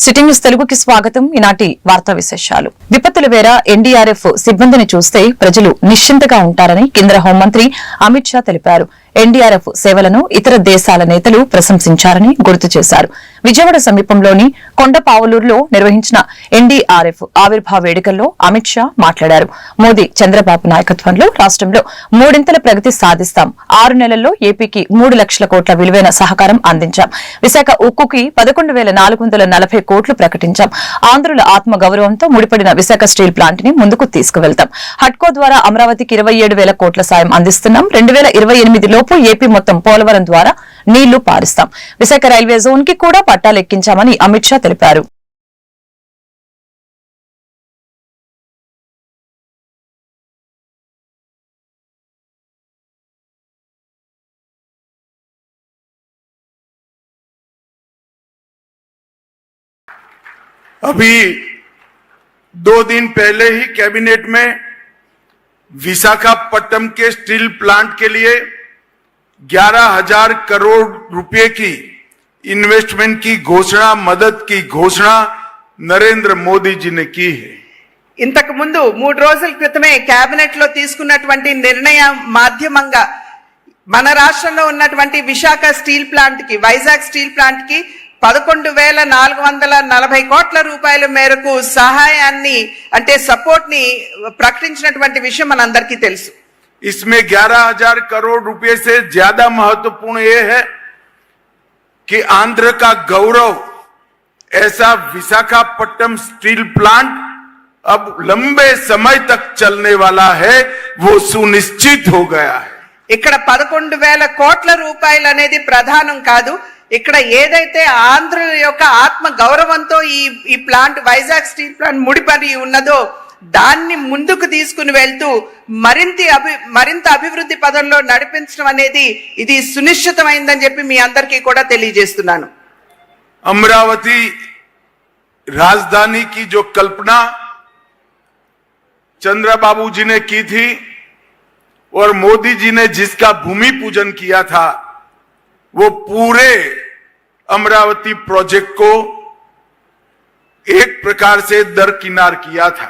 City news తెలుగుకి స్వాగతం. ఈనాటి వార్తా విశేషాలు. విపత్తుల వేళ ఎన్డీఆర్ఎఫ్ సిబ్బందిని చూస్తే ప్రజలు నిశ్చింతగా ఉంటారని కేంద్ర హోంమంత్రి అమిత్ షా తెలిపారు. ఎన్డీఆర్ఎఫ్ సేవలను ఇతర దేశాల నేతలు ప్రశంసించారని గుర్తు చేశారు. విజయవాడ సమీపంలోని కొండపావులూరులో నిర్వహించిన ఎన్డీఆర్ఎఫ్ ఆవిర్భావ వేడుకల్లో అమిత్ షా మాట్లాడారు. మోదీ చంద్రబాబు నాయకత్వంలో రాష్ట్రంలో మూడింతల ప్రగతి సాధిస్తాం. 6 నెలల్లో ఏపీకి 3 లక్షల కోట్ల విలువైన సహకారం అందించాం. విశాఖ ఉక్కుకి 11,440 కోట్లు ప్రకటించాం. ఆంధ్రుల ఆత్మ గౌరవంతో ముడిపడిన విశాఖ స్టీల్ ప్లాంట్ ని ముందుకు తీసుకువెళ్తాం. హడ్కో ద్వారా అమరావతికి 27,000 కోట్ల సాయం అందిస్తున్నాం. 2028 లోపు ఏపీ మొత్తం పోలవరం ద్వారా నీళ్లు పారిస్తాం. విశాఖ రైల్వే జోన్ కి కూడా పట్టాలెక్కించామని అమిత్ షా తెలిపారు. अभी 2 दिन पहले ही कैबिनेट में विशाखापट्टनम के स्टील प्लांट के लिए 11,000 करोड़ रुपए की इन्वेस्टमेंट की घोषणा, मदद की घोषणा नरेंद्र मोदी जी ने की है. ఇంతకు ముందు 3 రోజుల క్రితమే కేబినెట్ లో తీసుకున్నటువంటి నిర్ణయం మాధ్యమంగా మన రాష్ట్రంలో ఉన్నటువంటి విశాఖ స్టీల్ ప్లాంట్ కి, వైజాగ్ స్టీల్ ప్లాంట్ కి 11,440 కోట్ల రూపాయల మేరకు సహాయాన్ని అంటే సపోర్ట్ ని ప్రకటించినటువంటి విషయం మనందరికీ తెలుసు. इसमें 11,000 करोड़ रुपए से ज्यादा महत्वपूर्ण ये है कि आंध्र का गौरव ऐसा विशाखापट्टनम स्टील प्लांट अब लंबे समय तक चलने वाला है, वो सुनिश्चित हो गया है. ఇక్కడ 11,000 కోట్ల రూపాయలు అనేది ప్రధానం కాదు. ఇక్కడ ఏదైతే ఆంధ్ర యొక్క ఆత్మ గౌరవంతో ఈ ప్లాంట్, వైజాగ్ స్టీల్ ప్లాంట్ ముడిపడి ఉన్నదో దాన్ని ముందుకు తీసుకుని వెళ్తూ మరింత అభివృద్ధి పదంలో నడిపించడం అనేది ఇది సునిశ్చితమైందని చెప్పి మీ అందరికీ కూడా తెలియజేస్తున్నాను. अमरावती राजधानी की जो कल्पना चंद्रबाबू जी ने की थी और मोदी जी ने जिसका भूमि पूजन किया था, वो पूरे अमरावती प्रोजेक्ट को एक प्रकार से दरकिनार किया था.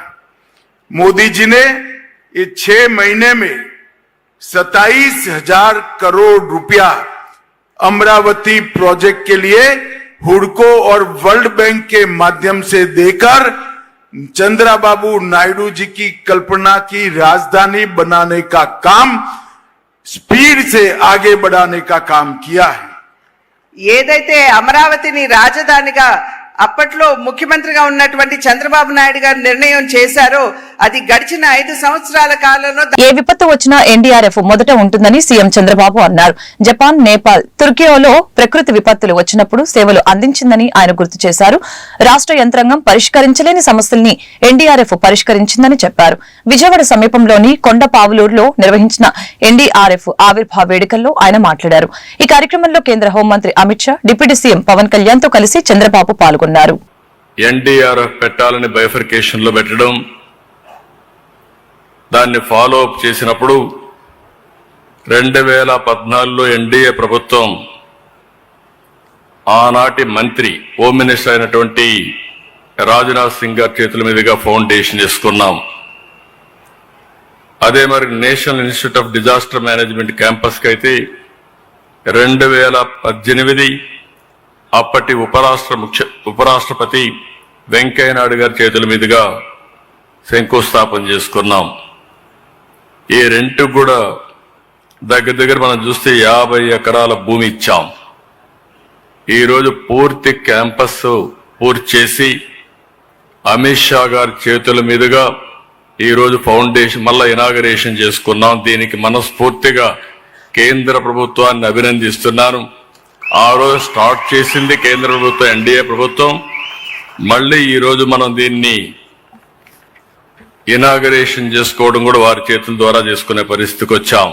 मोदी जी ने ये 6 महीने में 27,000 करोड़ रुपया अमरावती प्रोजेक्ट के लिए हुडको और वर्ल्ड बैंक के माध्यम से देकर चंद्रबाबू नायडू जी की कल्पना की राजधानी बनाने का काम स्पीड से आगे बढ़ाने का काम किया है. ఏదైతే అమరావతిని రాజధానిగా అప్పట్లో ముఖ్యమంత్రిగా ఉన్నటువంటి చంద్రబాబు నాయుడు గారు నిర్ణయం చేశారో అది గడిచిన 5 సంవత్సరాల కాలంలో ఏ విపత్తు వచ్చినా ఎన్డీఆర్ఎఫ్ మొదట ఉంటుందని సీఎం చంద్రబాబు అన్నారు. జపాన్, నేపాల్, తుర్కియోలో ప్రకృతి విపత్తులు వచ్చినప్పుడు సేవలు అందించిందని ఆయన గుర్తు చేశారు. రాష్ట్ర యంత్రాంగం పరిష్కరించలేని సమస్యల్ని ఎన్డీఆర్ఎఫ్ పరిష్కరించిందని చెప్పారు. విజయవాడ సమీపంలోని కొండపావులూరులో నిర్వహించిన ఎన్డీఆర్ఎఫ్ ఆవిర్భావ వేడుకల్లో ఆయన మాట్లాడారు. ఈ కార్యక్రమంలో కేంద్ర హోంమంత్రి అమిత్ షా, డిప్యూటీ సీఎం పవన్ కళ్యాణ్ తో కలిసి చంద్రబాబు పాల్గొన్నారు. ఎన్డీఆర్ఎఫ్ పెట్టాలని బైఫర్కేషన్ లో పెట్టడం, దాన్ని ఫాలో అప్ చేసినప్పుడు 2014లో ఎన్డీఏ ప్రభుత్వం ఆనాటి మంత్రి, హోమ్ మినిస్టర్ అయినటువంటి రాజ్నాథ్ సింగ్ గారి చేతుల మీదుగా ఫౌండేషన్ చేసుకున్నాం. అదే మరి national institute of disaster management campus కి అయితే 2018 అప్పటి ఉపరాష్ట్రపతి వెంకయ్యనాయుడు గారి చేతుల మీదుగా శంకుస్థాపన చేసుకున్నాం. ఈ రెంట్ కూడా దగ్గర మనం చూస్తే 50 ఎకరాల భూమి ఇచ్చాం. ఈరోజు పూర్తి క్యాంపస్ పూర్తి చేసి అమిత్ షా గారి చేతుల మీదుగా ఈరోజు ఫౌండేషన్ మళ్ళా ఇనాగరేషన్ చేసుకున్నాం. దీనికి మనస్ఫూర్తిగా కేంద్ర ప్రభుత్వాన్ని అభినందిస్తున్నాను. ఆ రోజు స్టార్ట్ చేసింది కేంద్ర ప్రభుత్వం, ఎన్డీఏ ప్రభుత్వం. మళ్ళీ ఈరోజు మనం దీన్ని ఇనాగరేషన్ చేసుకోవడం కూడా వారి చేతుల ద్వారా చేసుకునే పరిస్థితికి వచ్చాం.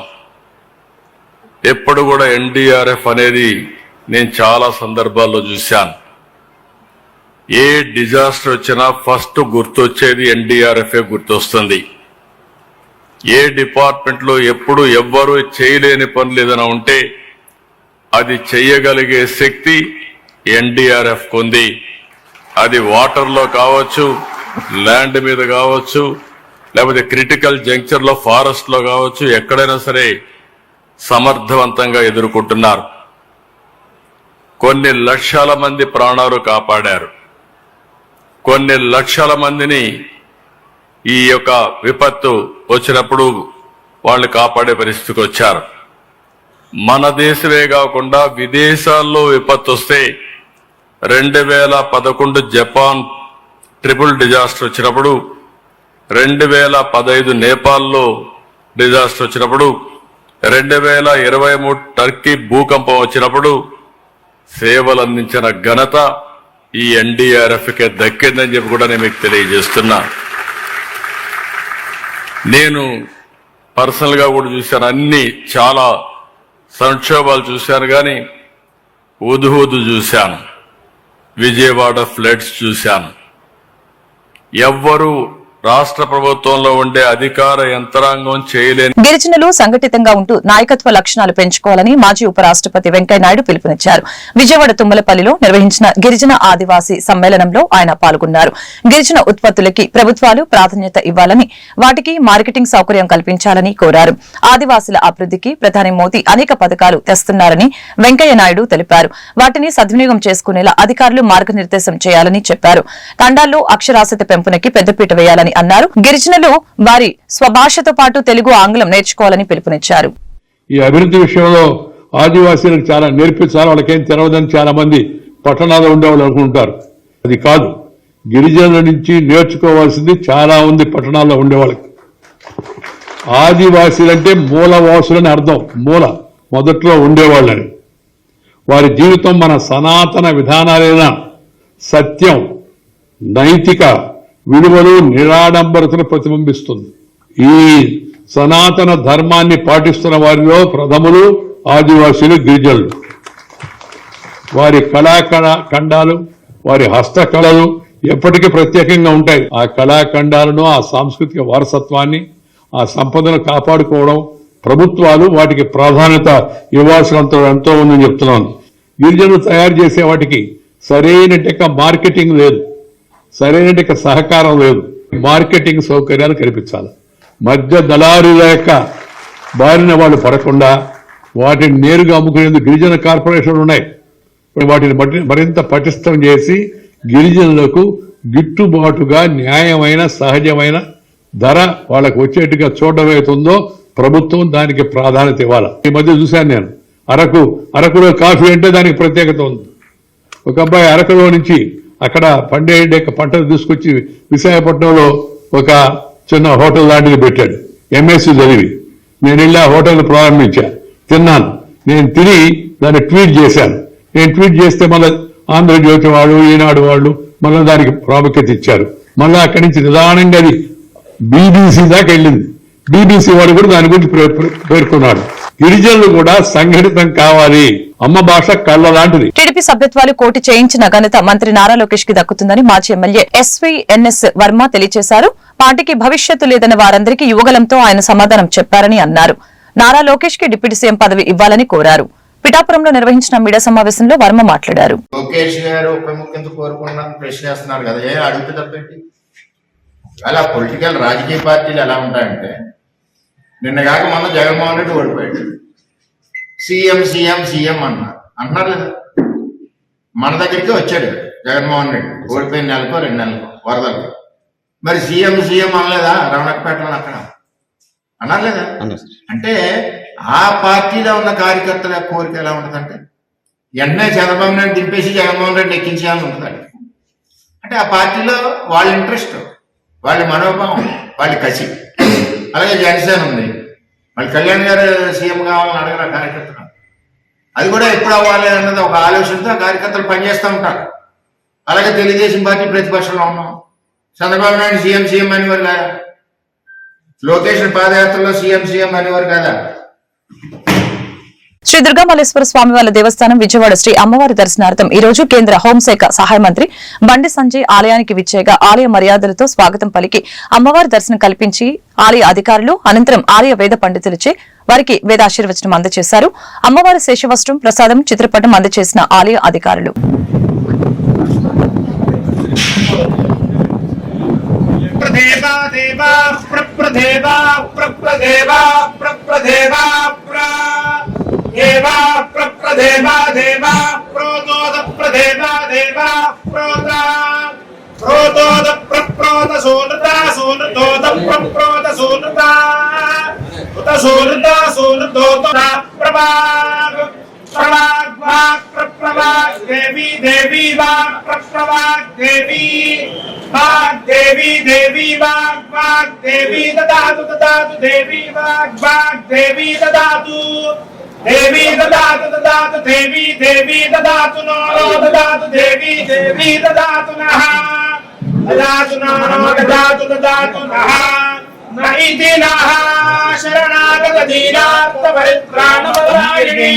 ఎప్పుడు కూడా ఎన్డీఆర్ఎఫ్ అనేది నేను చాలా సందర్భాల్లో చూశాను. ఏ డిజాస్టర్ వచ్చినా ఫస్ట్ గుర్తొచ్చేది ఎన్డీఆర్ఎఫ్ గుర్తొస్తుంది. ఏ డిపార్ట్మెంట్ లో ఎప్పుడు ఎవ్వరూ చేయలేని పనులు ఏదైనా ఉంటే అది చేయగలిగే శక్తి ఎన్డీఆర్ఎఫ్ ఉంది. అది వాటర్లో కావచ్చు, ల్యాండ్ మీద కావచ్చు, లేకపోతే క్రిటికల్ జంక్చర్ లో ఫారెస్ట్ లో కావచ్చు, ఎక్కడైనా సరే సమర్థవంతంగా ఎదుర్కొంటున్నారు. కొన్ని లక్షల మంది ప్రాణాలు కాపాడారు. కొన్ని లక్షల మందిని ఈ యొక్క విపత్తు వచ్చినప్పుడు వాళ్ళు కాపాడే పరిస్థితికి వచ్చారు. మన దేశమే కాకుండా విదేశాల్లో విపత్తు వస్తే 2011 జపాన్ ట్రిపుల్ డిజాస్టర్ వచ్చినప్పుడు, 2015 నేపాల్లో డిజాస్టర్ వచ్చినప్పుడు, 2023 టర్కీ భూకంపం వచ్చినప్పుడు సేవలు అందించిన ఘనత ఈ ఎన్డీఆర్ఎఫ్కే దక్కిందని చెప్పి కూడా నేను మీకు తెలియజేస్తున్నా. నేను పర్సనల్ గా కూడా చూశాను, అన్ని చాలా సంక్షోభాలు చూశాను, కానీ ఉదుహుదు చూశాను, విజయవాడ ఫ్లడ్స్ చూశాను. ఎవ్వరూ రాష్ట్ర ప్రభుత్వంలో ఉండే అధికార యంత్రాంగం చేయలేని. గిరిజనులు సంఘటితంగా ఉంటూ నాయకత్వ లక్షణాలు పెంచుకోవాలని మాజీ ఉపరాష్ట్రపతి వెంకయ్యనాయుడు పిలుపునిచ్చారు. విజయవాడ తుమ్మలపల్లిలో నిర్వహించిన గిరిజన ఆదివాసీ సమ్మేళనంలో ఆయన పాల్గొన్నారు. గిరిజన ఉత్పత్తులకి ప్రభుత్వాలు ప్రాధాన్యత ఇవ్వాలని, వాటికి మార్కెటింగ్ సౌకర్యం కల్పించాలని కోరారు. ఆదివాసీల అభివృద్ధికి ప్రధాని మోదీ అనేక పథకాలు తెస్తున్నారని వెంకయ్యనాయుడు తెలిపారు. వాటిని సద్వినియోగం చేసుకునేలా అధికారులు మార్గనిర్దేశం చేయాలని చెప్పారు. తండాల్లో అక్షరాస్యత పెంపునకి పెద్దపీట వేయాలని అన్నారు. గిరిజనులు వారి స్వభాషతో పాటు తెలుగు, ఆంగ్లం నేర్చుకోవాలని పిలుపునిచ్చారు. ఈ అభివృద్ధి విషయంలో ఆదివాసీలకు చాలా నేర్పించాలి, వాళ్ళకేం తెలవదని చాలా మంది పట్టణాల్లో ఉండేవాళ్ళు అనుకుంటారు. అది కాదు, గిరిజనుల నుంచి నేర్చుకోవాల్సింది చాలా ఉంది. పట్టణాల్లో ఉండేవాళ్ళకి ఆదివాసీలంటే మూలవాసులని అర్థం. మూల మొదట్లో ఉండేవాళ్ళని. వారి జీవితం మన సనాతన విధానాలైన సత్యం, నైతిక విలువలు, నిరాడంబరతను ప్రతిబింబిస్తుంది. ఈ సనాతన ధర్మాన్ని పాటిస్తున్న వారిలో ప్రథములు ఆదివాసీలు, గిరిజనులు. వారి కళాఖండాలు, వారి హస్తకళలు ఎప్పటికీ ప్రత్యేకంగా ఉంటాయి. ఆ కళాఖండాలను, ఆ సాంస్కృతిక వారసత్వాన్ని, ఆ సంపదను కాపాడుకోవడం ప్రభుత్వాలు వాటికి ప్రాధాన్యత ఇవ్వాల్సినంత ఎంతో ఉందని చెప్తున్నాను. గిరిజనులు తయారు చేసే వాటికి సరైన మార్కెటింగ్ లేదు, సరైన సహకారం లేదు. మార్కెటింగ్ సౌకర్యాలు కల్పించాలి. మధ్య దళారుల యొక్క బారిన వాళ్ళు పడకుండా వాటిని నేరుగా అమ్ముకునేందుకు గిరిజన కార్పొరేషన్లు ఉన్నాయి. వాటిని మరింత పటిష్టం చేసి గిరిజనులకు గిట్టుబాటుగా న్యాయమైన, సహజమైన ధర వాళ్ళకు వచ్చేట్టుగా చూడడం అవుతుందో ప్రభుత్వం దానికి ప్రాధాన్యత ఇవ్వాలి. ఈ మధ్య చూశాను నేను, అరకులో కాఫీ అంటే దానికి ప్రత్యేకత ఉంది. ఒక అబ్బాయి అరకులో నుంచి అక్కడ పండే పంటను తీసుకొచ్చి విశాఖపట్నంలో ఒక చిన్న హోటల్ లాంటిది పెట్టాడు. ఎంఎస్సీ చదివి నేను వెళ్ళి ఆ హోటల్ ప్రారంభించా, తిన్నాను. నేను తిని దాన్ని ట్వీట్ చేశాను. నేను ట్వీట్ చేస్తే మళ్ళీ ఆంధ్రజ్యోతి వాళ్ళు, ఈనాడు వాళ్ళు మళ్ళీ దానికి ప్రాముఖ్యత ఇచ్చారు. మళ్ళీ అక్కడి నుంచి నిదానంగా అది బీబీసీ దాకా వెళ్ళింది. బీబీసీ వాడు కూడా దాని గురించి పేర్కొన్నాడు. గిరిజనులు కూడా సంఘటితం కావాలి. అమ్మ భాష కళ్ళ లాంటిది. టీడీపీ సభ్యత్వాలు కోటి చేయించిన ఘనత మంత్రి నారా లోకేష్ కి దక్కుతుందని మాజీ ఎమ్మెల్యే ఎస్వీఎన్ఎస్ వర్మ తెలియజేశారు. పార్టీకి భవిష్యత్తు లేదన్న వారందరికీ యువగలంతో ఆయన సమాధానం చెప్పారని అన్నారు. నారా లోకేష్ కి డిప్యూటీ సీఎం పదవి ఇవ్వాలని కోరారు. పిఠాపురంలో నిర్వహించిన మీడియా సమావేశంలో వర్మ మాట్లాడారు. లోకేష్ గారు ఉప ముఖ్యమంత్రి కోరుకున్నాను ప్రశ్నిస్తున్నారు కదా, అడిగితే తప్పేంటి? అలా పొలిటికల్ రాజకీయ పార్టీలు ఎలా ఉంటాయంటే, నిన్న కాక మొన్న జగన్మోహన్ రెడ్డి ఓడిపోయాడు. సీఎం సీఎం సీఎం అంటున్నారు లేదా? మన దగ్గరికి వచ్చాడు జగన్మోహన్ రెడ్డి ఓడిపోయిన నెలకో 2 నెలలకు వరదలకు. మరి సీఎం సీఎం అనలేదా? రమణపేటలో అక్కడ అన్నారు లేదా? అంటే ఆ పార్టీలో ఉన్న కార్యకర్తల కోరిక ఎలా ఉంటుందంటే, వెంటనే చంద్రబాబు నాయుడు దింపేసి జగన్మోహన్ రెడ్డి ఎక్కించేయాలని ఉంటుంది. అంటే ఆ పార్టీలో వాళ్ళ ఇంట్రెస్ట్, వాళ్ళ మనోభావం, వాళ్ళ కసి. అలాగే జనసేన ఉంది, మళ్ళీ కళ్యాణ్ గారు సీఎం కావాలని అడగరు ఆ కార్యకర్తలు. అది కూడా ఎప్పుడు అవ్వాలి అన్నది ఒక ఆలోచనతో ఆ కార్యకర్తలు పనిచేస్తూ ఉంటారు. అలాగే తెలుగుదేశం పార్టీ ప్రతిపక్షంలో ఉన్నాం. చంద్రబాబు నాయుడు సీఎం సీఎం అనేవారు కదా, లోకేష్ పాదయాత్రలో సీఎం సీఎం అనేవారు కదా. శ్రీ దుర్గామల్లేశ్వర స్వామివార్ల దేవస్థానం విజయవాడ శ్రీ అమ్మవారి దర్శనార్థం ఈ రోజు కేంద్ర హోంశాఖ సహాయ మంత్రి బండి సంజయ్ ఆలయానికి విచ్చేయగా ఆలయ మర్యాదలతో స్వాగతం పలికి అమ్మవారి దర్శనం కల్పించి ఆలయ అధికారులు అనంతరం ఆలయ వేద పండితులచే వారికి వేదాశీర్వచనం అందజేశారు. అమ్మవారి శేషవస్త్రం, ప్రసాదం, చిత్రపటం అందజేసిన ఆలయ అధికారులు. प्रप्रदेवा प्रप्रदेवा प्रप्रदेवा देवा प्रप्रदेवा देवा प्रोतोद प्रदेवा देवा प्रोता प्रोतोद प्रप्रोत सोनता सोनतोद प्रप्रोत सोनता उत सोनता सोनतोद प्रभाग प्रभाग वाग प्रप्रभाग देवी देवी वाग प्रप्रभाग देवी वाग देवी देवी वाग देवी ददातु ददातु देवी वाग देवी ददातु देवी ददातु ददातु देवी देवी ददातु नो ददातु देवी देवी ददातु नः ददातु नो ददातु ददातु नः न इति नः शरणागत दीनार्थ परित्राणपरायणे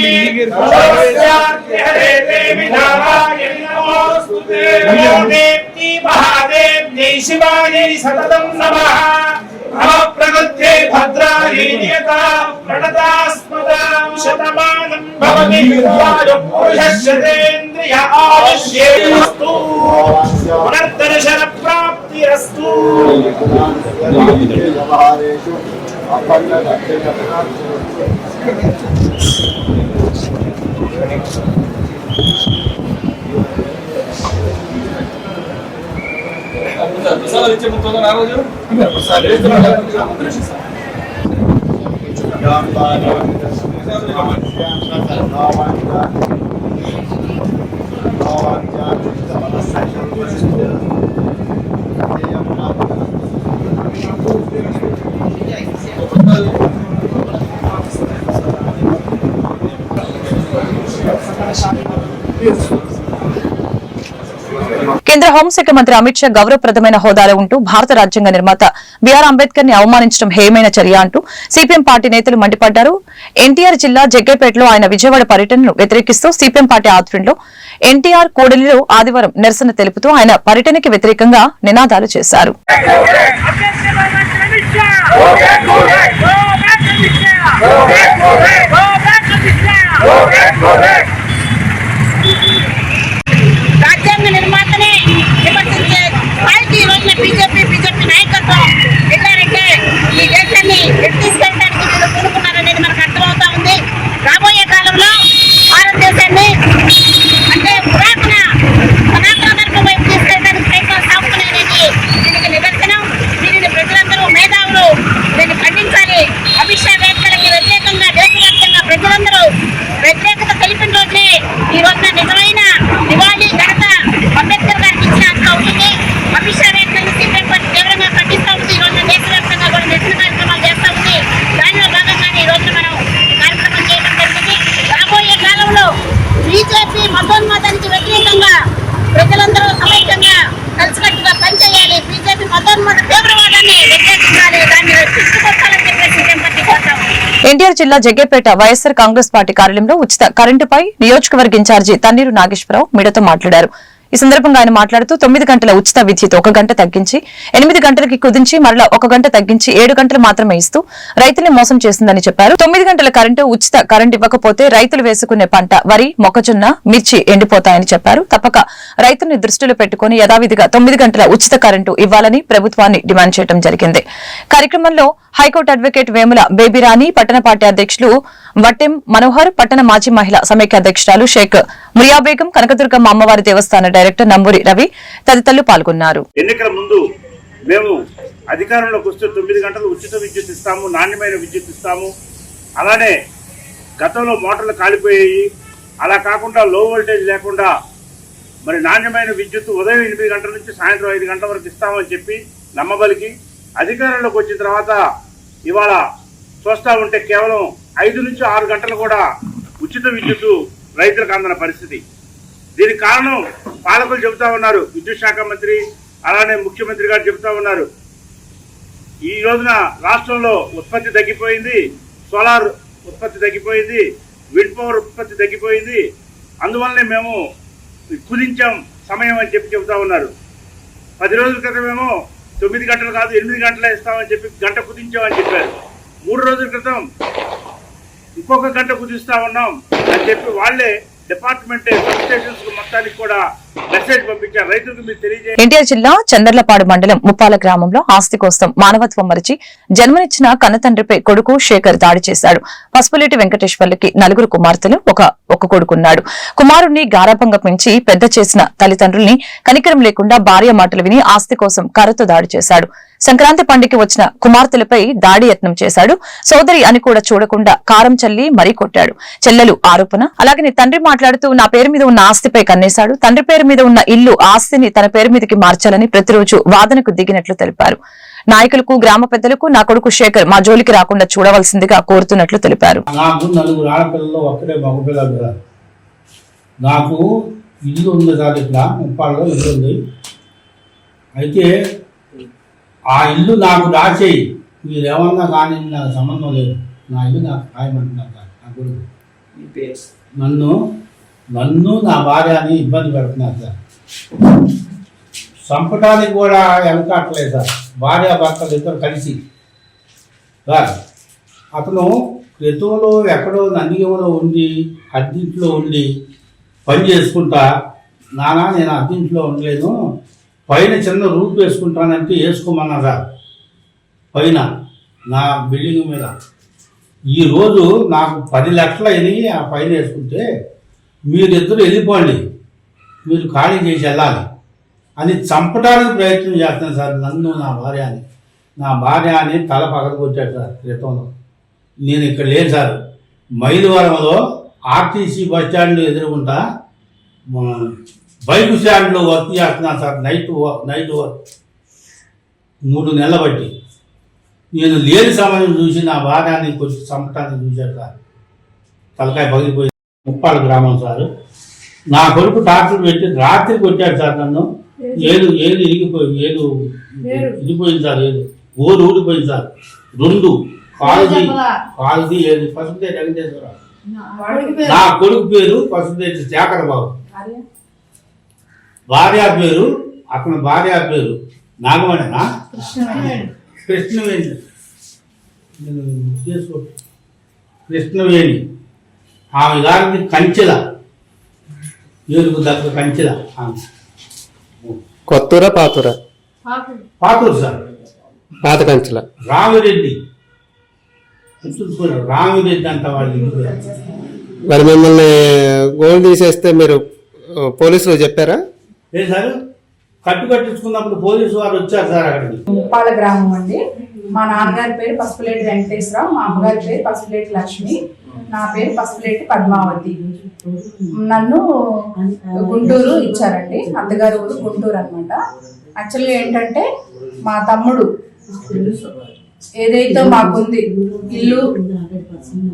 हरे देवी नारायणी नमोस्तुते नमो देवी महादेव्यै शिवायै सततं नमः नमः प्रकृत्यै भद्रायै नियता प्रणतास्मदां शतमानं भवति पुरुषस्येन्द्रिय आयुष्येस्तु पुनर्दर्शन प्राप्तिरस्तु కేంద్ర హోంశాఖ మంత్రి అమిత్ షా గౌరవప్రదమైన హోదాలో ఉంటూ భారత రాజ్యాంగ నిర్మాత బిఆర్ అంబేద్కర్ ని అవమానించడం హేయమైన చర్య అంటూ సిపిఎం పార్టీ నేతలు మండిపడ్డారు. ఎన్టీఆర్ జిల్లా జగ్గైపేటలో ఆయన విజయవాడ పర్యటనను వ్యతిరేకిస్తూ సిపిఎం పార్టీ ఆధ్వర్యంలో ఎన్టీఆర్ కూడలిలో ఆదివారం నిరసన తెలుపుతూ ఆయన పర్యటనకి వ్యతిరేకంగా నినాదాలు చేశారు. రాజ్యాంగ నిర్మాతనే విమర్శించే పార్టీ ఈ రోజున బీజేపీ నాయకత్వం వెళ్ళారంటే ఈ దేశాన్ని తీసుకెళ్ళడానికి వీళ్ళు కోరుకున్నారనేది మనకు అర్థమవుతా ఉంది. రాబోయే కాలంలో భారతదేశాన్ని అంటే పురాతన ధర్మం వైపు తీసుకెళ్ళడానికి ప్రయత్నాలు సాగుతున్నాయనేది దీనికి నిదర్శనం. దీనిని ప్రజలందరూ మేధావులు దీన్ని ఖండించాలి. అమిత్ షా వ్యాఖ్యలకి వ్యతిరేకంగా దేశవ్యాప్తంగా ప్రజలందరూ వ్యతిరేకత తెలిపిన రోజునే ఈ రోజున నిజమైన దివాళీ ఘనత అంబేద్కర్ గారికి ఇచ్చినంత అవుతుంది. అమిత్ షా వ్యాఖ్యలను సిపిఎం పార్టీ తీవ్రంగా ఖండిస్తూ ఉంది. ఈ రోజున దేశవ్యాప్తంగా కూడా నిరసన కార్యక్రమాలు చేస్తూ ఉంది. దానిలో భాగంగానే ఈ రోజున మనం కార్యక్రమం చేయడం జరిగింది. రాబోయే కాలంలో బీజేపీ మతోన్మాదానికి వ్యతిరేకంగా ప్రజలందరూ సమైక్యంగా కలిసికట్టుగా పనిచేయాలి. బీజేపీ మతోన్మాద తీవ్రవాదాన్ని వ్యతిరేకించాలి. దాన్ని తీసుకొచ్చాలని చెప్పేసి సిపిఎం పార్టీ కోరుతాం. ఎన్టీఆర్ జిల్లా జగ్గైపేట వైఎస్సార్ కాంగ్రెస్ పార్టీ కార్యాలయంలో ఉచిత కరెంటుపై నియోజకవర్గ ఇన్ఛార్జి తన్నీరు నాగేశ్వరరావు మీడియాతో మాట్లాడారు. ఈ సందర్భంగా ఆయన మాట్లాడుతూ 9 గంటల ఉచిత విద్యుత్ 1 గంట తగ్గించి 8 గంటలకి కుదించి మరలా 1 గంట తగ్గించి 7 గంటలు మాత్రమే ఇస్తూ రైతుల్ని మోసం చేసిందని చెప్పారు. 9 గంటల కరెంటు ఉచిత కరెంటు ఇవ్వకపోతే రైతులు వేసుకునే పంట వరి, మొక్కజొన్న, మిర్చి ఎండిపోతాయని చెప్పారు. తప్పక రైతుల్ని దృష్టిలో పెట్టుకుని యథావిధిగా 9 గంటల ఉచిత కరెంటు ఇవ్వాలని ప్రభుత్వాన్ని డిమాండ్ చేయడం జరిగింది. కార్యక్రమంలో హైకోర్టు అడ్వకేట్ వేముల బేబీరాణి, పట్టణ పార్టీ అధ్యక్షులు వట్టెం మనోహర్, పట్టణ మాజీ మహిళా సమైక్య అధ్యక్షురాలు షేక్ మురియాబేగం, కనకదుర్గమ్మ అమ్మవారి దేవస్థాన డైరెక్టర్ నంబూరి రవి తదితరులు పాల్గొన్నారు. ఎన్నికల ముందు మేము అధికారంలోకి వస్తే 9 గంటలు ఉచిత విద్యుత్ ఇస్తాము, నాణ్యమైన విద్యుత్ ఇస్తాము. అలానే గతంలో మోటార్లు కాలిపోయాయి. అలా కాకుండా లో వోల్టేజ్ లేకుండా మరి నాణ్యమైన విద్యుత్ ఉదయం 8 గంటల నుంచి సాయంత్రం 5 గంటల వరకు ఇస్తామని చెప్పి నమ్మబలికి అధికారంలోకి వచ్చిన తర్వాత ఇవాళ చూస్తా ఉంటే కేవలం 5 నుంచి 6 గంటలు కూడా ఉచిత విద్యుత్ రైతులకు అందిన పరిస్థితి. దీనికి కారణం పాలకులు చెబుతా ఉన్నారు. విద్యుత్ శాఖ మంత్రి అలానే ముఖ్యమంత్రి గారు చెబుతా ఉన్నారు. ఈ రోజున రాష్ట్రంలో ఉత్పత్తి తగ్గిపోయింది, సోలార్ ఉత్పత్తి తగ్గిపోయింది, విండ్ పవర్ ఉత్పత్తి తగ్గిపోయింది. అందువల్లనే మేము కుదించాం సమయం అని చెప్పి చెబుతా ఉన్నారు. 10 రోజుల క్రితమేమో 9 గంటలు కాదు 8 గంటలే ఇస్తామని చెప్పి గంట కుదించామని చెప్పారు. 3 రోజుల క్రితం ఇంకొక గంట కుదిస్తా ఉన్నాం అని చెప్పి వాళ్లే డిపార్ట్మెంట్ సబ్ స్టేషన్స్ మొత్తానికి కూడా మెసేజ్ పంపించారు. రైతులకు మీరు తెలియజేయండి. ఎన్టీఆర్ జిల్లా చందర్లపాడు మండలం ముప్పాల గ్రామంలో ఆస్తి కోసం మానవత్వం మరిచి జన్మనిచ్చిన కన్నతండ్రిపై కొడుకు శేఖర్ దాడి చేశాడు. పసుపులేటి వెంకటేశ్వర్లకి 4 కుమార్తెలు ఒక కొడుకున్నాడు. కుమారుణ్ణి గారాభంగా పెంచి పెద్ద చేసిన తల్లిదండ్రుల్ని కనికరం లేకుండా భార్య మాటలు విని ఆస్తి కోసం కర్రతో దాడి చేశాడు. సంక్రాంతి పండుగకి వచ్చిన కుమార్తెలపై దాడి యత్నం చేశాడు. సోదరి అని కూడా చూడకుండా కారం చల్లి మరీ కొట్టాడు. చెల్లెలు ఆరోపణ. అలాగని తండ్రి మాట్లాడుతూ నా పేరు మీద ఉన్న ఆస్తిపై కన్నేశాడు. తండ్రి పేరు మీద ఉన్న ఇల్లు ఆస్తిని తన పేరు మీదకి మార్చాలని ప్రతిరోజు వాదనకు దిగినట్లు తెలిపారు. నాయకులకు గ్రామ పెద్దలకు నా కొడుకు శేఖర్ మా జోలికి రాకుండా చూడవలసిందిగా కోరుతున్నట్లు తెలిపారు. నాకు 4 ఆడపిల్లలు ఒక్కడే మగపిల్లలు కదా. నాకు ఇల్లు ఉంది కాదు, ఇట్లా ముప్పాళ్ళలో ఇల్లు ఉంది. అయితే ఆ ఇల్లు నాకు రాచేయి, మీరేమన్నా కానీ నాకు సంబంధం లేదు, నా ఇల్లు నాకు ఖాయమంటున్నారు సార్. నా కొడుకు నన్ను నా భార్యని ఇబ్బంది పెడుతున్నారు సార్. చంపడానికి కూడా వెనకట్లేదు సార్. భార్య భర్తలు ఇద్దరు కలిసి సార్. అతను క్రితంలో ఎక్కడో నందిగంలో ఉండి అద్దెంట్లో ఉండి పని చేసుకుంటా, నానా నేను అద్దెంట్లో ఉండలేను, పైన చిన్న రూప్ వేసుకుంటానంటే వేసుకోమన్నా సార్. పైన నా బిల్డింగ్ మీద ఈరోజు నాకు 10 లక్షలు అయినాయి. ఆ పైన వేసుకుంటే మీరిద్దరు వెళ్ళిపోండి, మీరు ఖాళీ చేసి వెళ్ళాలి అని చంపడానికి ప్రయత్నం చేస్తాను సార్. నన్ను నా భార్య అని తల పగలగొట్టాడు సార్ క్రితంలో. నేను ఇక్కడ లేదు సార్, మైలవరంలో ఆర్టీసీ బస్ స్టాండ్ ఎదురుకుంటా బైక్ స్టాండ్లో వర్క్ చేస్తున్నాను సార్. నైట్ వర్క్ 3 నెలలు బట్టి నేను లేని సమయం చూసి నా భార్యని కొంచెం చంపటానికి చూశాడు సార్. తలకాయ పగిలిపోయింది. ముప్పాళ్ళ గ్రామం సార్. నా కొడుకు డాక్టర్ పెట్టి రాత్రి కొట్టాడు సార్ నన్ను. ఏడు ఇదిపోయింది సార్. ఓరు ఊడిపోయింది సార్. 2 కాలుది 7 పసుపుదేటి వెంకటేశ్వరరావు. నా కొడుకు పేరు పసుపుదేటి శేఖర్ బాబు. అతని భార్య పేరు నాగమణినా కృష్ణవేణి. ఆమె గారిని కంచెల ఏడుగు దగ్గర కంచెల. కొత్తూరా పాతూరా? పాతూరు సార్. పాత కంచెల. రామిరెడ్డి అంట వాళ్ళు. మరి మిమ్మల్ని గోల్డ్ తీసేస్తే మీరు పోలీసులు చెప్పారా? లేదు సార్, కట్టించుకున్నప్పుడు పోలీసు వారు వచ్చారు సార్ అక్కడికి. ముప్పాళ్ళ గ్రామం అండి. మా నాన్నగారి పేరు పసుపులేటి వెంకటేశ్వరరావు, మా అమ్మగారి పేరు పసుపులేటి లక్ష్మి, నా పేరు పసుపులేటి పద్మావతి. నన్ను గుంటూరు ఇచ్చారండి, అత్తగారు ఊరు గుంటూరు అనమాట. యాక్చువల్గా ఏంటంటే మా తమ్ముడు ఏదైతే మాకుంది ఇల్లు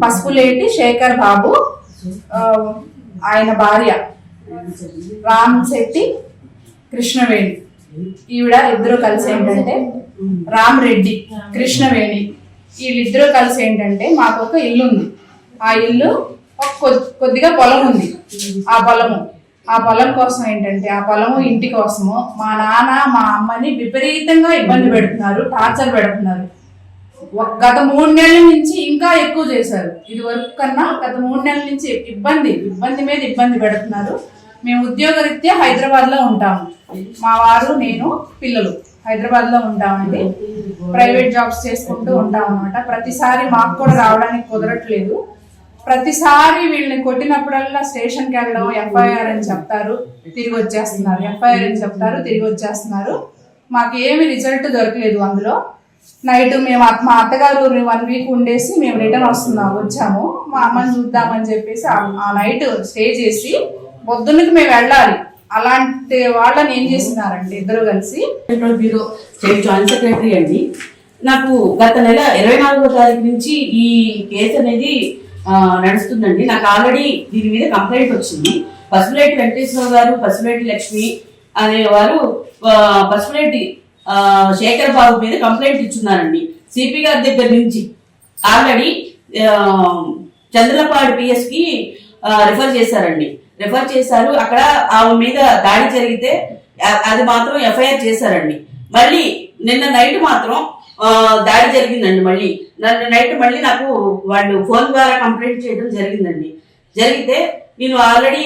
పసుపులేటి శేఖర్ బాబు, ఆయన భార్య రామ్ శెట్టి కృష్ణవేణి, ఈవిడ ఇద్దరు కలిసి ఏంటంటే రామ్ రెడ్డి కృష్ణవేణి, వీళ్ళిద్దరూ కలిసి ఏంటంటే మాకు ఒక ఇల్లు ఉంది. ఆ ఇల్లు కొద్దిగా పొలం ఉంది. ఆ పొలం కోసం ఏంటంటే ఆ పొలము ఇంటి కోసము మా నాన్న మా అమ్మని విపరీతంగా ఇబ్బంది పెడుతున్నారు, టార్చర్ పెడుతున్నారు. గత 3 నెలల నుంచి ఇంకా ఎక్కువ చేశారు. ఇది వరకు కన్నా గత 3 నెలల నుంచి ఇబ్బంది మీద ఇబ్బంది పెడుతున్నారు. మేము ఉద్యోగరీత్యా హైదరాబాద్ లో ఉంటాము. మా వారు నేను పిల్లలు హైదరాబాద్ లో ఉంటామండి. ప్రైవేట్ జాబ్స్ చేసుకుంటూ ఉంటాం అనమాట. ప్రతిసారి మాకు కూడా రావడానికి కుదరట్లేదు. ప్రతిసారి వీళ్ళని కొట్టినప్పుడల్లా స్టేషన్కి వెళ్ళడం, ఎఫ్ఐఆర్ అని చెప్తారు, తిరిగి వచ్చేస్తున్నారు. మాకు ఏమి రిజల్ట్ దొరకలేదు అందులో. నైట్ మేము మా అత్తగారు 1 వీక్ ఉండేసి మేము రిటర్న్ వచ్చాము. మా అమ్మని చూద్దామని చెప్పేసి ఆ నైట్ స్టే చేసి పొద్దున్నకి మేము వెళ్ళాలి. అలాంటి వాళ్ళని ఏం చేస్తున్నారంటే ఇద్దరు కలిసి బ్యూరో స్టేట్ జాయింట్ సెక్రటరీ అండి. నాకు గత నెల 24వ తారీఖు నుంచి ఈ కేసు అనేది నడుస్తుందండి. నాకు ఆల్రెడీ దీని మీద కంప్లైంట్ వచ్చింది. పసుపులేటి వెంకటేశ్వర గారు, పసుపులేటి లక్ష్మి అనేవారు పసుపులేటి శేఖర్ బాబు మీద కంప్లైంట్ ఇచ్చున్నారండి. సిపి గారి దగ్గర నుంచి ఆల్రెడీ చంద్రలపాడు PS కి రిఫర్ చేశారు. అక్కడ ఆమె మీద దాడి జరిగితే అది మాత్రం ఎఫ్ఐఆర్ చేశారండి. మళ్ళీ నిన్న నైట్ మాత్రం దాడి జరిగిందండి. నైట్ మళ్ళీ నాకు వాళ్ళు ఫోన్ ద్వారా కంప్లైంట్ చేయడం జరిగిందండి. జరిగితే నేను ఆల్రెడీ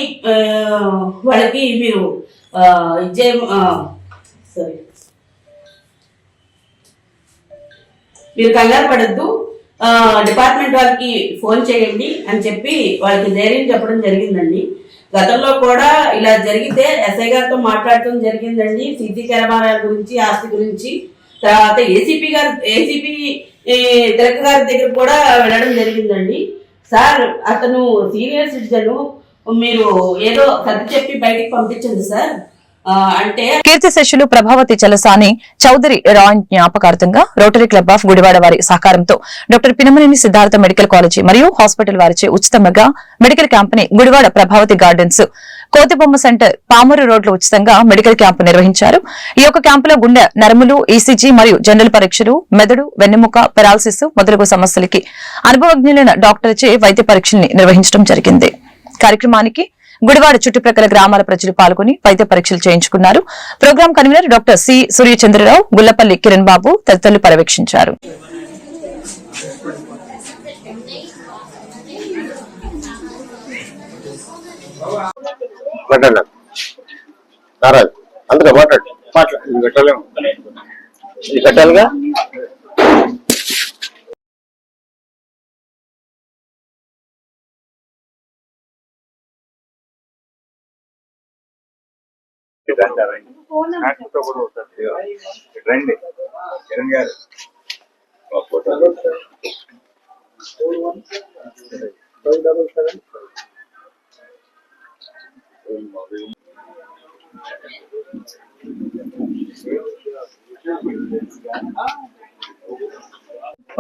వాళ్ళకి మీరు సారీ, మీరు కంగారు పడద్దు, డిపార్ట్మెంట్ వాళ్ళకి ఫోన్ చేయండి అని చెప్పి వాళ్ళకి ధైర్యం చెప్పడం జరిగిందండి. గతంలో కూడా ఇలా జరిగితే ఎస్ఐ గారితో మాట్లాడటం జరిగిందండి, సీసీ కెమెరాల గురించి, ఆస్తి గురించి. తర్వాత ఏసీపీ తిలక్ గారి దగ్గర కూడా వెళ్ళడం జరిగిందండి. సార్ అతను సీనియర్ సిటిజన్, మీరు ఏదో సర్ది చెప్పి బయటికి పంపించండి సార్ అంటే. కీర్తిశేషులు ప్రభావతి చలసాని చౌదరి రాయన్ జ్ఞాపకార్థంగా రోటరీ క్లబ్ ఆఫ్ గుడివాడ వారి సహకారంతో డాక్టర్ పినమనేని సిద్ధార్థ మెడికల్ కాలేజీ మరియు హాస్పిటల్ వారిచే ఉచిత మెగా మెడికల్ క్యాంప్ ని గుడివాడ ప్రభావతి గార్డెన్స్, కోతిబొమ్మ సెంటర్, పామూరు రోడ్లో ఉచితంగా మెడికల్ క్యాంపు నిర్వహించారు. ఈ యొక్క క్యాంపులో గుండె, నరములు, ఈసీజీ మరియు జనరల్ పరీక్షలు, మెదడు, వెన్నెముక, పెరాలసిస్ మొదలగు సమస్యలకి అనుభవజ్ఞులైన డాక్టర్చే వైద్య పరీక్షల్ని నిర్వహించడం జరిగింది. కార్యక్రమానికి గుడివాడ చుట్టుప్రక్కల గ్రామాల ప్రజలు పాల్గొని వైద్య పరీక్షలు చేయించుకున్నారు. Program convener doctor C Suryachandrarao, Gullapalli Kiran Babu తదితరులు పర్యవేక్షించారు. రండి కిరణ్ గారు.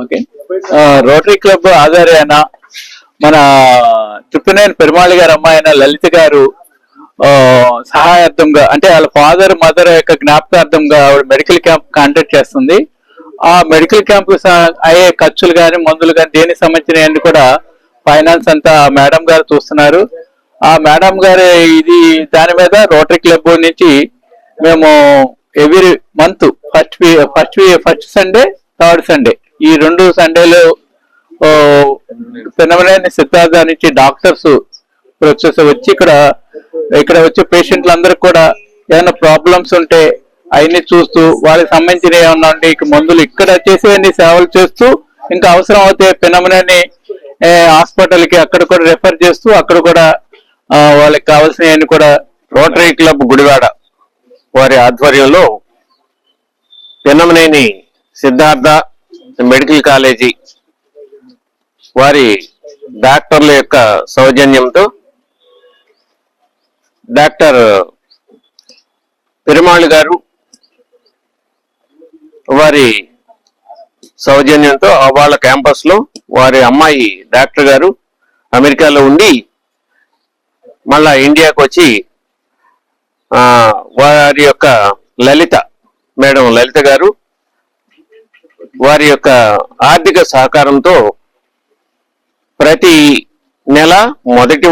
ఓకే, రోటరీ క్లబ్ ఆధ్వర్యాన మన తుప్పినేని పెరుమాళి గారి అమ్మాయి అయిన లలిత గారు సహాయార్థంగా, అంటే వాళ్ళ ఫాదర్ మదర్ యొక్క జ్ఞాపకార్థంగా ఆవిడ మెడికల్ క్యాంప్ కాంటాక్ట్ చేస్తుంది. ఆ మెడికల్ క్యాంప్ అయ్యే ఖర్చులు కానీ, మందులు కానీ, దేనికి సంబంధించిన కూడా ఫైనాన్స్ అంతా మేడం గారు చూస్తున్నారు. ఆ మేడం గారు దాని మీద రోటరీ క్లబ్ నుంచి మేము every month first Sunday, third Sunday, ఈ 2 సండేలు పినమనేని సిద్ధార్థ నుంచి డాక్టర్స్ వచ్చి ఇక్కడ వచ్చే పేషెంట్లందరూ కూడా ఏమైనా ప్రాబ్లమ్స్ ఉంటే అవన్నీ చూస్తూ, వాళ్ళకి సంబంధించిన ఏమన్నా ఉంటే మందులు ఇక్కడ చేసే సేవలు చేస్తూ, ఇంకా అవసరం అవుతే పినమనేని హాస్పిటల్కి అక్కడ కూడా రెఫర్ చేస్తూ, అక్కడ కూడా వాళ్ళకి కావాల్సినవన్నీ కూడా రోటరీ క్లబ్ గుడివాడ వారి ఆధ్వర్యంలో పినమనేని సిద్ధార్థ మెడికల్ కాలేజీ వారి డాక్టర్ల యొక్క సౌజన్యంతో డాక్టర్ పెరుమాళ్ గారు వారి సౌజన్యంతో వాళ్ళ క్యాంపస్ లో వారి అమ్మాయి డాక్టర్ గారు అమెరికాలో ఉండి మళ్ళా ఇండియాకు వచ్చి వారి యొక్క మేడం లలిత గారు వారి యొక్క ఆర్థిక సహకారంతో ప్రతి నెల మొదటి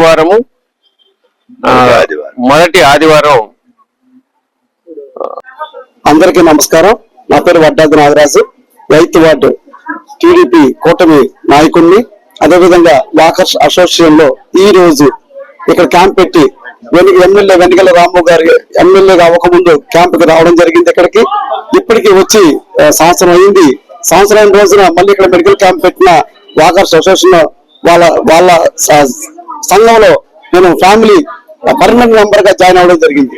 ఆదివారం. అందరికీ నమస్కారం. నా పేరు Vaddadi Nagaraju, 8th ward TDP కూటమి నాయకుడిని. అదేవిధంగా వాకర్స్ అసోసియేషన్ లో ఈ రోజు ఇక్కడ క్యాంప్ పెట్టి ఎమ్మెల్యే వెనిగల రాము గారి ఎమ్మెల్యేగా అవ్వకముందు క్యాంపుకి రావడం జరిగింది. ఇక్కడికి ఇప్పటికి వచ్చి సంవత్సరం అయింది. సంవత్సరం రోజున మళ్ళీ ఇక్కడ మెడికల్ క్యాంప్ పెట్టిన వాకర్స్ అసోసియేషన్ వాళ్ళ సంఘంలో నేను ఫ్యామిలీ పర్మనెంట్ మెంబర్ గా జాయిన్ అవ్వడం జరిగింది.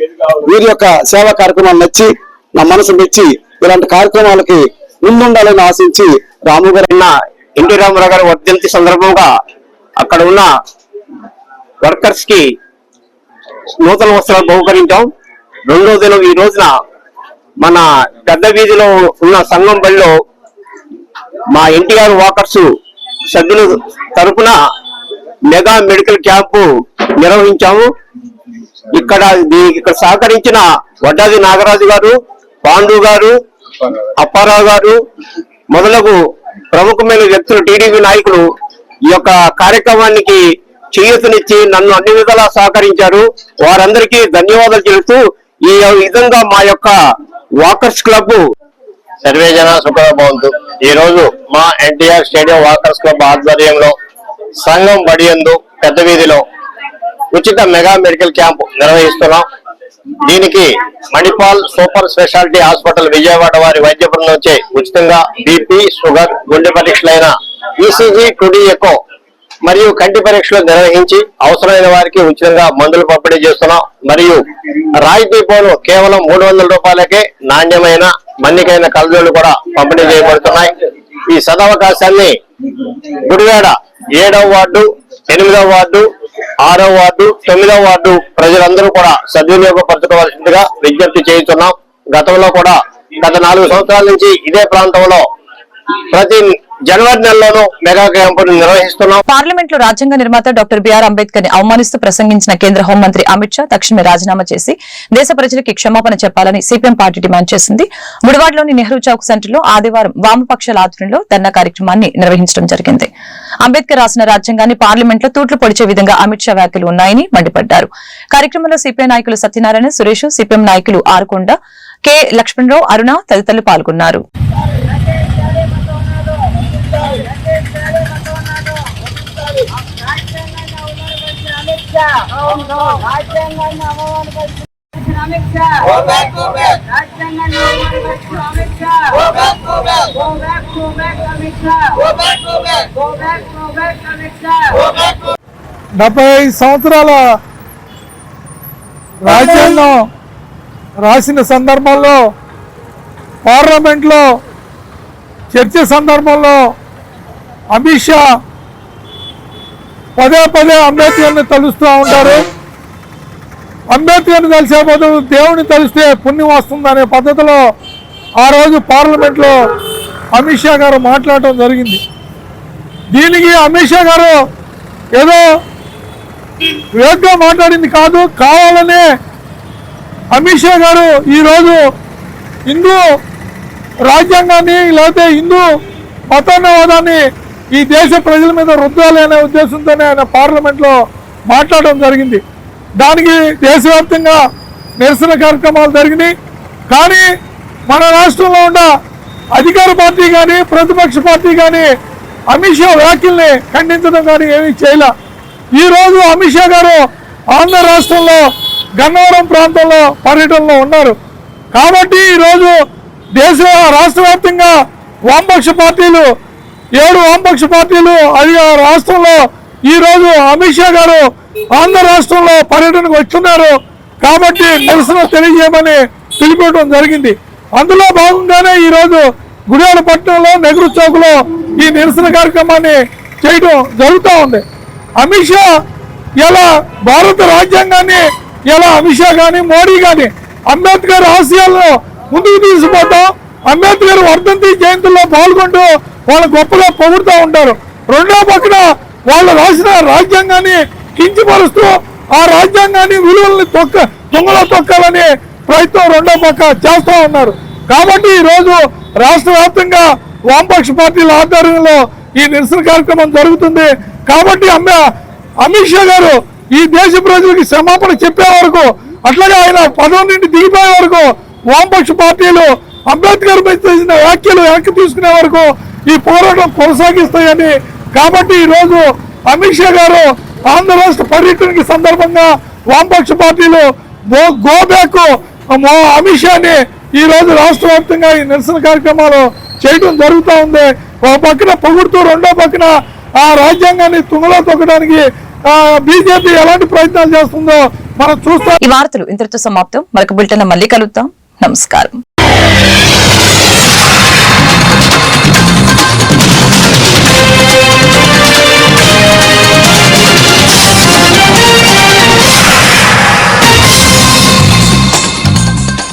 వీరి యొక్క సేవా కార్యక్రమాలు నచ్చి నా మనసు మెచ్చి ఇలాంటి కార్యక్రమాలకి ముందుండాలని ఆశించి రాము గారు ఎన్టీ రామారావు గారి వర్ధంతి సందర్భంగా అక్కడ ఉన్న వర్కర్స్ కి నూతన వస్త్రాలు బహుకరించాం. 2వ దినం ఈ రోజున మన పెద్ద వీధిలో ఉన్న సంఘం బడిలో మా ఎన్టీఆర్ వాకర్స్ సభ్యుల తరఫున మెగా మెడికల్ క్యాంపు నిర్వహించాము. ఇక్కడ సహకరించిన వడ్డాది నాగరాజు గారు, పాండు గారు, అప్పారావు గారు మొదలగు ప్రముఖమైన వ్యక్తులు, టీడీపీ నాయకులు ఈ యొక్క కార్యక్రమానికి చేయూతనిచ్చి నన్ను అన్ని విధాలా సహకరించారు. వారందరికీ ధన్యవాదాలు తెలుపుతూ ఈ విధంగా మా యొక్క వాకర్స్ క్లబ్ సర్వేజన సుఖభవంతు ఈ రోజు మా ఎన్టీఆర్ స్టేడియం వాకర్స్ క్లబ్ ఆధ్వర్యంలో సంఘం బడియందు పెద్ద వీధిలో ఉచిత మెగా మెడికల్ క్యాంప్ నిర్వహిస్తున్నాం. దీనికి Manipal super speciality hospital Vijayawada వారి వైద్య బృందం నుంచి ఉచితంగా బీపీ, షుగర్, గుండె పరీక్షలైన ఈసీజీ, టుడి ఎకో మరియు కంటి పరీక్షలు నిర్వహించి అవసరమైన వారికి ఉచితంగా మందులు పంపిణీ చేస్తున్నాం. మరియు రాయితీ పోను కేవలం 300 రూపాయలకే నాణ్యమైన మన్నికైన కళ్ళజోళ్లు కూడా పంపిణీ చేయబడుతున్నాయి. ఈ సదవకాశాన్ని గుడివాడ 7వ వార్డు, 8వ వార్డు, 6వ వార్డు, 9వ వార్డు ప్రజలందరూ కూడా సద్వినియోగపరచుకోవాల్సిందిగా విజ్ఞప్తి చేస్తున్నాం. గతంలో కూడా గత 4 సంవత్సరాల నుంచి ఇదే ప్రాంతంలో ప్రతి జనవరి నెలలోనూ మెగా క్యాంపును నిర్వహిస్తున్నాం. పార్లమెంట్ లో రాజ్యాంగ నిర్మాత డాక్టర్ బిఆర్ అంబేద్కర్ ని అవమానిస్తూ ప్రసంగించిన కేంద్ర హోంమంత్రి అమిత్ షా తక్షణమే రాజీనామా చేసి దేశ ప్రజలకి క్షమాపణ చెప్పాలని సిపిఎం పార్టీ డిమాండ్ చేసింది. ముడివాడలోని నెహ్రూ చౌక్ సెంటర్ లో ఆదివారం వామపక్షాల ఆధ్వర్యంలో ధర్నా కార్యక్రమాన్ని నిర్వహించడం జరిగింది. అంబేద్కర్ రాసిన రాజ్యాంగాన్ని పార్లమెంట్ లో తూట్లు పొడిచే విధంగా అమిత్ షా వ్యాఖ్యలు ఉన్నాయని మండిపడ్డారు. కార్యక్రమంలో సిపిఐ నాయకులు సత్యనారాయణ, సురేష్, సిపిఎం నాయకులు ఆరుకొండ, కె లక్ష్మణరావు, అరుణ తదితరులు పాల్గొన్నారు. డెబ్బై సంవత్సరాల రాజ్యాంగం రాసిన సందర్భంలో పార్లమెంట్లో చర్చ సందర్భంలో అమిత్ షా పదే అంబేద్కర్ని తలుస్తూ ఉంటారు. అంబేద్కర్ని తలిసే బదులు దేవుని తలిస్తే పుణ్యం వస్తుందనే పద్ధతిలో ఆ రోజు పార్లమెంట్లో అమిత్ షా గారు మాట్లాడటం జరిగింది. దీనికి అమిత్ షా గారు ఏదో వేగ్గా మాట్లాడింది కాదు, కావాలనే అమిత్ షా గారు ఈరోజు హిందూ రాజ్యాంగాన్ని లేకపోతే హిందూ మతోన్నవాదాన్ని ఈ దేశ ప్రజల మీద రుద్దాలి అనే ఉద్దేశంతోనే ఆయన పార్లమెంట్లో మాట్లాడడం జరిగింది. దానికి దేశవ్యాప్తంగా నిరసన కార్యక్రమాలు జరిగినాయి. కానీ మన రాష్ట్రంలో ఉన్న అధికార పార్టీ కానీ ప్రతిపక్ష పార్టీ కానీ అమిత్ షా వ్యాఖ్యల్ని ఖండించడం కానీ ఏమీ చేయలే. ఈరోజు అమిత్ షా గారు ఆంధ్ర రాష్ట్రంలో గన్నవరం ప్రాంతంలో పర్యటనలో ఉన్నారు. కాబట్టి ఈరోజు రాష్ట్ర వ్యాప్తంగా వామపక్ష పార్టీలు 7 వామపక్ష పార్టీలు రాష్ట్రంలో ఈరోజు అమిత్ షా గారు ఆంధ్ర రాష్ట్రంలో పర్యటనకు వచ్చున్నారు. కాబట్టి నిరసన తెలియజేయమని పిలిపించడం జరిగింది. అందులో భాగంగానే ఈరోజు గుడివాడ పట్టణంలో నెహ్రూ చౌక్ లో ఈ నిరసన కార్యక్రమాన్ని చేయడం జరుగుతూ ఉంది. అమిత్ షా ఇలా భారత రాజ్యాంగాన్ని ఇలా అమిత్ షా కానీ మోడీ కానీ అంబేద్కర్ ఆశయాలను ముందుకు తీసుకుపోతాం. అంబేద్కర్ వర్ధంతి జయంతుల్లో పాల్గొంటూ వాళ్ళు గొప్పగా పొగుడుతూ ఉంటారు. రెండో పక్కన వాళ్ళు రాసిన రాజ్యాంగాన్ని కించపరుస్తూ ఆ రాజ్యాంగాన్ని విలువల్ని దొంగలో తొక్కాలని ప్రయత్నం రెండో పక్క చేస్తూ ఉన్నారు. కాబట్టి ఈరోజు రాష్ట్ర వ్యాప్తంగా వామపక్ష పార్టీల ఆధ్వర్యంలో ఈ నిరసన కార్యక్రమం జరుగుతుంది. కాబట్టి అమిత్ షా గారు ఈ దేశ ప్రజలకి క్షమాపణ చెప్పే వరకు, అట్లాగే ఆయన పదవి నుండి దిగిపోయే వరకు వామపక్ష పార్టీలు అంబేద్కర్ మీద చేసిన వ్యాఖ్యలు వెనక్కి తీసుకునే వరకు ఈ పోరాటం కొనసాగిస్తాయని. కాబట్టి ఈరోజు అమిత్ షా గారు ఆంధ్ర రాష్ట్ర పర్యటనకి సందర్భంగా వామపక్ష పార్టీలు గో బ్యాక్ అమిత్ షాని ఈ రోజు రాష్ట్ర వ్యాప్తంగా ఈ నిరసన కార్యక్రమాలు చేయడం జరుగుతూ ఉంది. ఒక పక్కన పొగుడుతూ రెండో పక్కన ఆ రాజ్యాంగాన్ని తుంగలో తొక్కడానికి బీజేపీ ఎలాంటి ప్రయత్నాలు చేస్తుందో మనం చూస్తాం. ఈ వార్తలు ఇంతటితో సమాప్తం. మరొక బులెటిన్ మళ్ళీ కలుద్దాం. నమస్కారం.